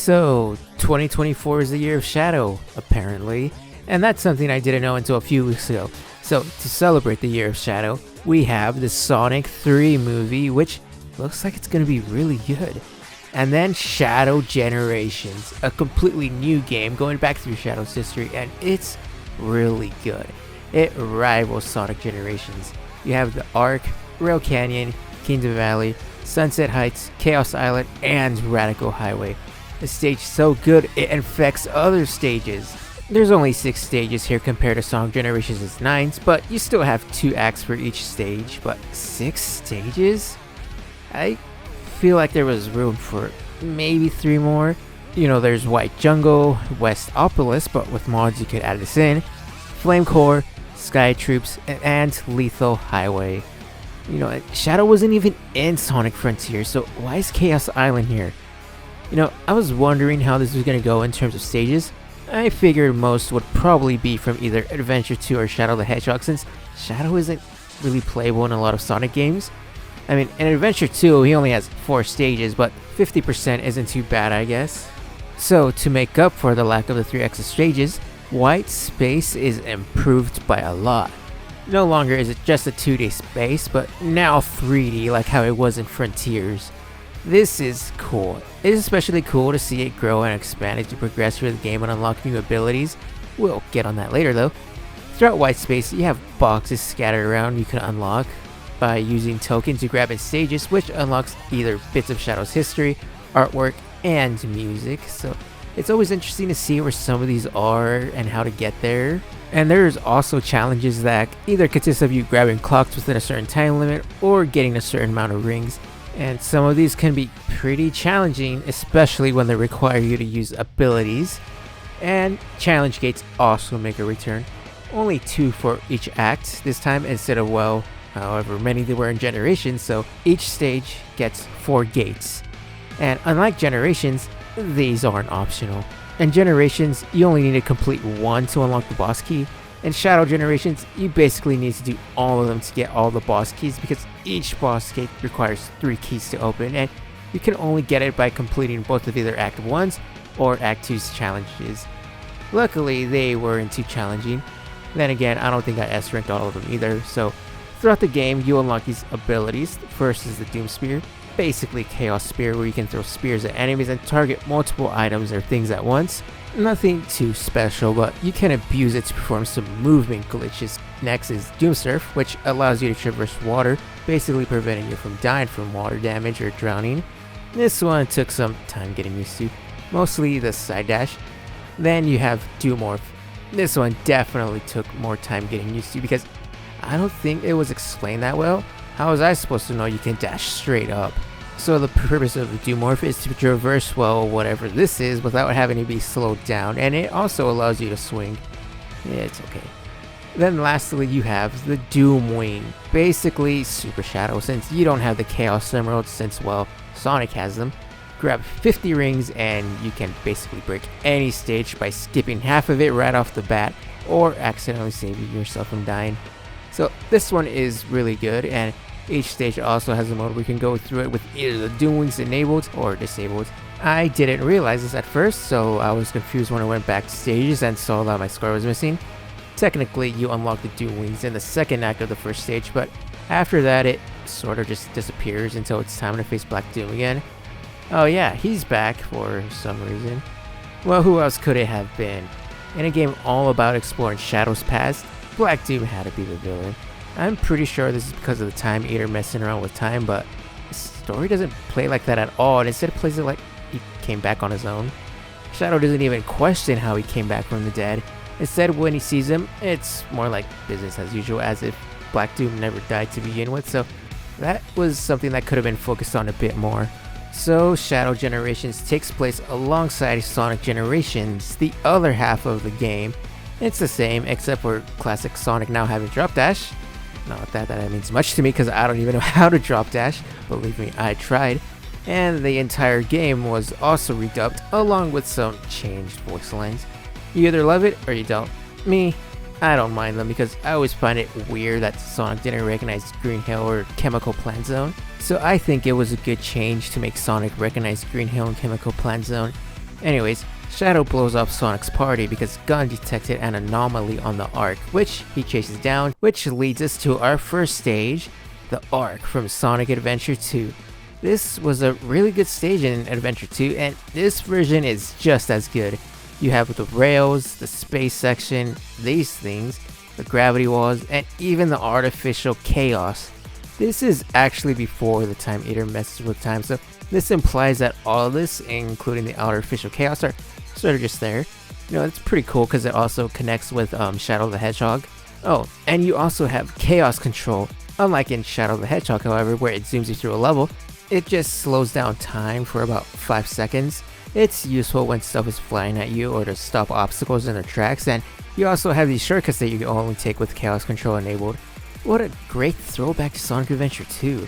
So, 2024 is the year of Shadow, apparently, and that's something I didn't know until a few weeks ago. So, to celebrate the year of Shadow, we have the Sonic 3 movie, which looks like it's gonna be really good. And then Shadow Generations, a completely new game going back through Shadow's history, and it's really good. It rivals Sonic Generations. You have the Ark, Rail Canyon, Kingdom Valley, Sunset Heights, Chaos Island, and Radical Highway. The stage so good it infects other stages. There's only 6 stages here compared to Sonic Generations' 9, but you still have 2 acts for each stage. But 6 stages? I feel like there was room for maybe 3 more. You know, there's White Jungle, Westopolis, but with mods you could add this in, Flame Core, Sky Troops, and Lethal Highway. You know, Shadow wasn't even in Sonic Frontier, so why is Chaos Island here? You know, I was wondering how this was going to go in terms of stages. I figured most would probably be from either Adventure 2 or Shadow the Hedgehog, since Shadow isn't really playable in a lot of Sonic games. I mean, in Adventure 2 he only has 4 stages, but 50% isn't too bad, I guess. So to make up for the lack of the 3 extra stages, White Space is improved by a lot. No longer is it just a 2D space, but now 3D like how it was in Frontiers. This is cool. It is especially cool to see it grow and expand as you progress through the game and unlock new abilities. We'll get on that later though. Throughout White Space, you have boxes scattered around you can unlock by using tokens you grab in stages, which unlocks either bits of Shadow's history, artwork, and music. So it's always interesting to see where some of these are and how to get there. And there's also challenges that either consist of you grabbing clocks within a certain time limit or getting a certain amount of rings. And some of these can be pretty challenging, especially when they require you to use abilities. And challenge gates also make a return. Only 2 for each act this time instead of, well, however many there were in Generations, so each stage gets 4 gates. And unlike Generations, these aren't optional. In Generations, you only need to complete 1 to unlock the boss key. In Shadow Generations, you basically need to do all of them to get all the boss keys, because each boss gate requires 3 keys to open, and you can only get it by completing both of either Act 1's or Act 2's challenges. Luckily, they weren't too challenging. Then again, I don't think I S-ranked all of them either, so throughout the game, you unlock these abilities. First is the Doom Spear, basically Chaos Spear, where you can throw spears at enemies and target multiple items or things at once. Nothing too special, but you can abuse it to perform some movement glitches. Next is Doom Surf, which allows you to traverse water, basically preventing you from dying from water damage or drowning. This one took some time getting used to, mostly the side dash. Then you have Doomorph. This one definitely took more time getting used to, because I don't think it was explained that well. How was I supposed to know you can dash straight up? So the purpose of the Doomorph is to traverse, well, whatever this is without having to be slowed down, and it also allows you to swing. Yeah, it's okay. Then lastly, you have the Doom Wing, basically Super Shadow, since you don't have the Chaos Emeralds, since, well, Sonic has them. Grab 50 rings and you can basically break any stage by skipping half of it right off the bat, or accidentally saving yourself from dying. So this one is really good, and each stage also has a mode where you can go through it with either the Doom Wings enabled or disabled. I didn't realize this at first, so I was confused when I went back to stages and saw that my score was missing. Technically, you unlock the Doom Wings in the second act of the first stage, but after that it sort of just disappears until it's time to face Black Doom again. Oh yeah, he's back for some reason. Well, who else could it have been? In a game all about exploring Shadow's past, Black Doom had to be the villain. I'm pretty sure this is because of the Time Eater messing around with time, but the story doesn't play like that at all, and instead it plays it like he came back on his own. Shadow doesn't even question how he came back from the dead. Instead, when he sees him, it's more like business as usual, as if Black Doom never died to begin with, so that was something that could have been focused on a bit more. So Shadow Generations takes place alongside Sonic Generations, the other half of the game. It's the same, except for classic Sonic now having drop dash. Not that means much to me, because I don't even know how to drop dash. Believe me, I tried. And the entire game was also redubbed, along with some changed voice lines. You either love it or you don't. Me, I don't mind them, because I always find it weird that Sonic didn't recognize Green Hill or Chemical Plant Zone. So I think it was a good change to make Sonic recognize Green Hill and Chemical Plant Zone. Anyways, Shadow blows up Sonic's party because Gun detected an anomaly on the Ark, which he chases down, which leads us to our first stage, the Ark from Sonic Adventure 2. This was a really good stage in Adventure 2, and this version is just as good. You have the rails, the space section, these things, the gravity walls, and even the artificial chaos. This is actually before the Time Eater messes with time, so this implies that all of this, including the artificial chaos, are sort of just there. You know, it's pretty cool because it also connects with Shadow the Hedgehog. Oh, and you also have chaos control. Unlike in Shadow the Hedgehog, however, where it zooms you through a level, it just slows down time for about 5 seconds. It's useful when stuff is flying at you or to stop obstacles in their tracks, and you also have these shortcuts that you can only take with chaos control enabled. What a great throwback to Sonic Adventure 2.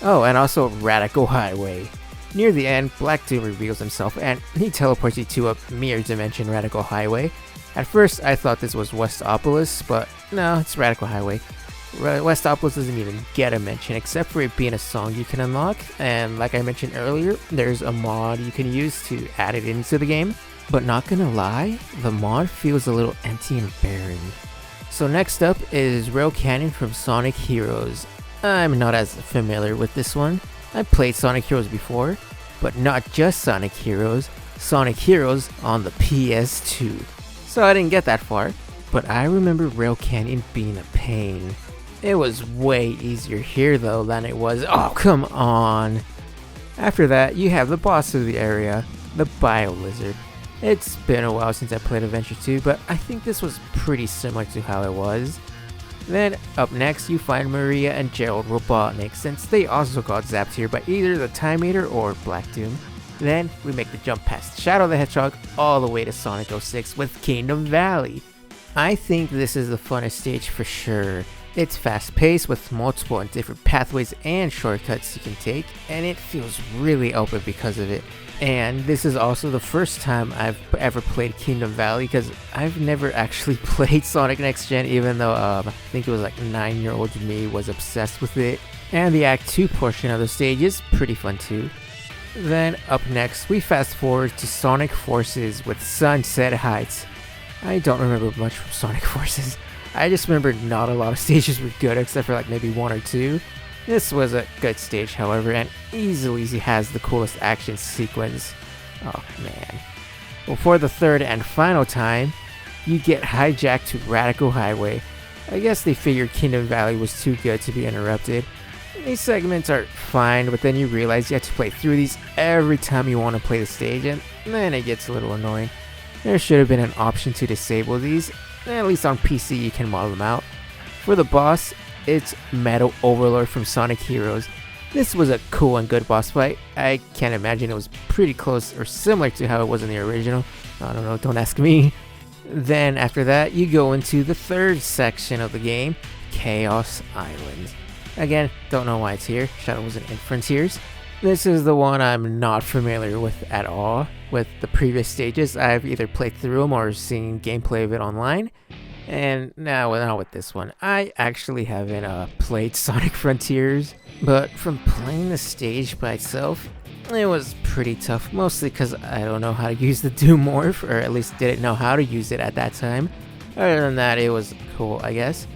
Oh, and also Radical Highway. Near the end, Black Doom reveals himself and he teleports you to a mirror dimension Radical Highway. At first I thought this was Westopolis, but no, it's Radical Highway. Westopolis doesn't even get a mention except for it being a song you can unlock, and like I mentioned earlier, there's a mod you can use to add it into the game. But not gonna lie, the mod feels a little empty and barren. So next up is Rail Canyon from Sonic Heroes. I'm not as familiar with this one. I've played Sonic Heroes before, but not just Sonic Heroes on the PS2. So I didn't get that far, but I remember Rail Canyon being a pain. It was way easier here though than it was, oh come on. After that, you have the boss of the area, the Bio Lizard. It's been a while since I played Adventure 2, but I think this was pretty similar to how it was. Then up next you find Maria and Gerald Robotnik, since they also got zapped here by either the Time Eater or Black Doom. Then we make the jump past Shadow the Hedgehog all the way to Sonic 06 with Kingdom Valley. I think this is the funnest stage for sure. It's fast paced with multiple and different pathways and shortcuts you can take, and it feels really open because of it. And this is also the first time I've ever played Kingdom Valley, because I've never actually played Sonic Next Gen, even though I think it was like 9-year-old me was obsessed with it. And the Act 2 portion of the stage is pretty fun too. Then up next we fast forward to Sonic Forces with Sunset Heights. I don't remember much from Sonic Forces. I just remember not a lot of stages were good except for like maybe 1 or 2. This was a good stage, however, and easily has the coolest action sequence. Oh man. Well, for the third and final time, you get hijacked to Radical Highway. I guess they figured Kingdom Valley was too good to be interrupted. These segments are fine, but then you realize you have to play through these every time you want to play the stage, and then it gets a little annoying. There should have been an option to disable these. At least on PC you can model them out. For the boss, it's Metal Overlord from Sonic Heroes. This was a cool and good boss fight. I can't imagine it was pretty close or similar to how it was in the original. I don't know, don't ask me. Then after that, you go into the third section of the game, Chaos Island. Again, don't know why it's here. Shadow wasn't in Frontiers. This is the one I'm not familiar with at all. With the previous stages, I've either played through them or seen gameplay of it online. And now with this one, I actually haven't played Sonic Frontiers, but from playing the stage by itself, it was pretty tough, mostly because I don't know how to use the Doom Morph, or at least didn't know how to use it at that time. Other than that, it was cool, I guess.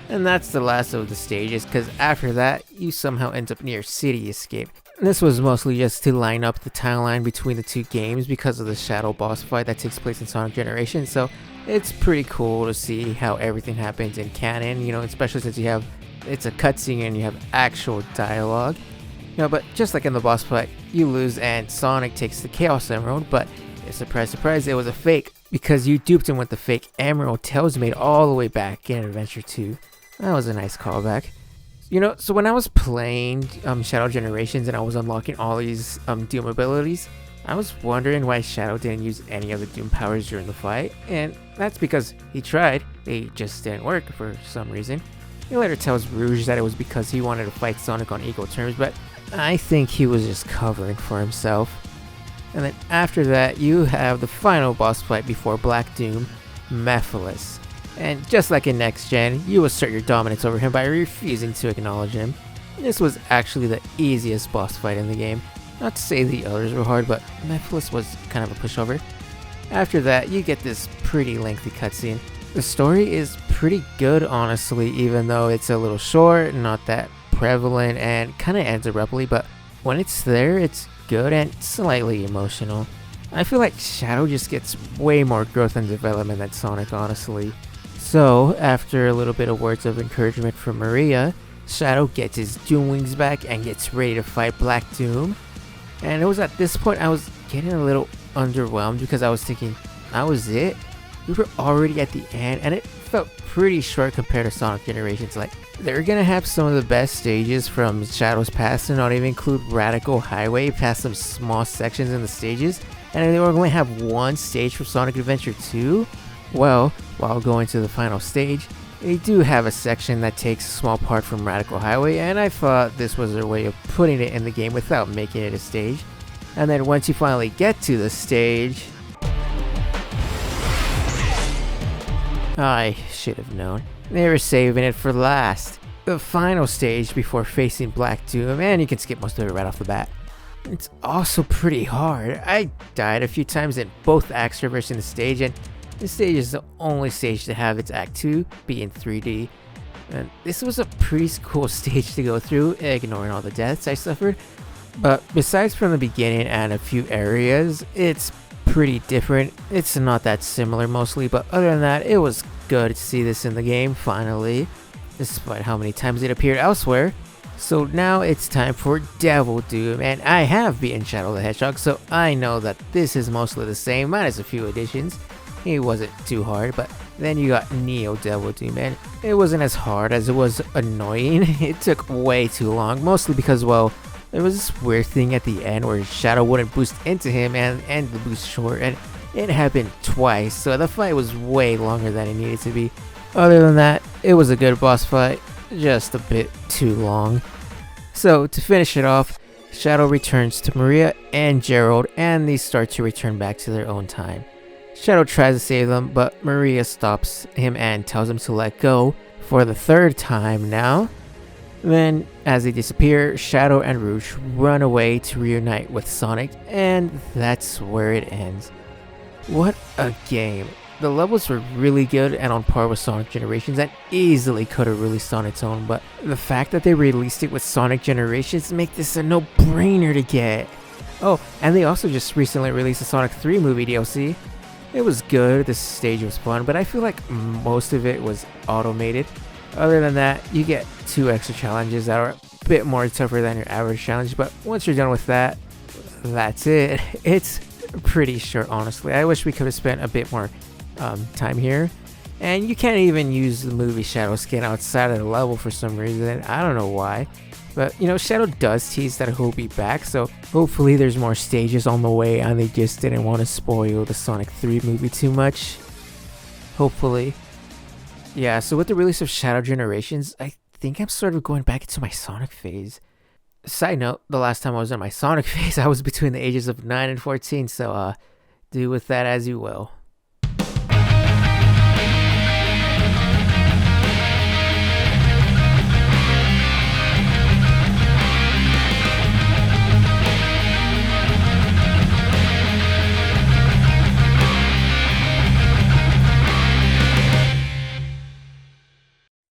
And that's the last of the stages, because after that, you somehow end up near City Escape. This was mostly just to line up the timeline between the two games because of the Shadow boss fight that takes place in Sonic Generations, so it's pretty cool to see how everything happens in canon, you know, especially since it's a cutscene and you have actual dialogue. You know, but just like in the boss fight, you lose and Sonic takes the Chaos Emerald, but surprise, surprise, it was a fake, because you duped him with the fake Emerald Tails made all the way back in Adventure 2. That was a nice callback. You know, so when I was playing Shadow Generations and I was unlocking all these Doom abilities, I was wondering why Shadow didn't use any of the Doom powers during the fight, and that's because he tried, they just didn't work for some reason. He later tells Rouge that it was because he wanted to fight Sonic on equal terms, but I think he was just covering for himself. And then after that, you have the final boss fight before Black Doom, Mephiles. And just like in Next Gen, you assert your dominance over him by refusing to acknowledge him. This was actually the easiest boss fight in the game. Not to say the others were hard, but Mephiles was kind of a pushover. After that, you get this pretty lengthy cutscene. The story is pretty good, honestly, even though it's a little short, not that prevalent, and kind of ends abruptly, but when it's there, it's good and slightly emotional. I feel like Shadow just gets way more growth and development than Sonic, honestly. So, after a little bit of words of encouragement from Maria, Shadow gets his Doom Wings back and gets ready to fight Black Doom. And it was at this point I was getting a little underwhelmed because I was thinking, that was it? We were already at the end, and it felt pretty short compared to Sonic Generations. Like, they're gonna have some of the best stages from Shadow's past, and not even include Radical Highway past some small sections in the stages, and they were going to have one stage for Sonic Adventure 2. Well, while going to the final stage, they do have a section that takes a small part from Radical Highway, and I thought this was their way of putting it in the game without making it a stage. And then once you finally get to the stage, I should have known. They were saving it for last. The final stage before facing Black Doom, and you can skip most of it right off the bat. It's also pretty hard. I died a few times in both acts traversing the stage, and this stage is the only stage to have its Act 2 be in 3D. And this was a pretty cool stage to go through, ignoring all the deaths I suffered. But besides from the beginning and a few areas, it's pretty different. It's not that similar mostly, but other than that, it was good to see this in the game finally, despite how many times it appeared elsewhere. So now it's time for Devil Doom, and I have beaten Shadow the Hedgehog, so I know that this is mostly the same, minus a few additions. It wasn't too hard, but then you got Neo Devil Doom, and it wasn't as hard as it was annoying. It took way too long, mostly because, well, there was this weird thing at the end where Shadow wouldn't boost into him and end the boost short, and it happened twice, so the fight was way longer than it needed to be. Other than that, it was a good boss fight, just a bit too long. So to finish it off, Shadow returns to Maria and Gerald, and they start to return back to their own time. Shadow tries to save them, but Maria stops him and tells him to let go for the third time now. Then, as they disappear, Shadow and Rouge run away to reunite with Sonic, and that's where it ends. What a game. The levels were really good and on par with Sonic Generations, and easily could have released on its own, but the fact that they released it with Sonic Generations make this a no-brainer to get. Oh, and they also just recently released a Sonic 3 movie DLC. It was good, the stage was fun, but I feel like most of it was automated. Other than that, you get 2 extra challenges that are a bit more tougher than your average challenge, but once you're done with that, that's it. It's pretty short, honestly. I wish we could have spent a bit more time here. And you can't even use the movie Shadow skin outside of the level for some reason. I don't know why. But, you know, Shadow does tease that he'll be back, so hopefully there's more stages on the way and they just didn't want to spoil the Sonic 3 movie too much. Hopefully. Yeah, so with the release of Shadow Generations, I think I'm sort of going back into my Sonic phase. Side note, the last time I was in my Sonic phase, I was between the ages of 9 and 14, so do with that as you will.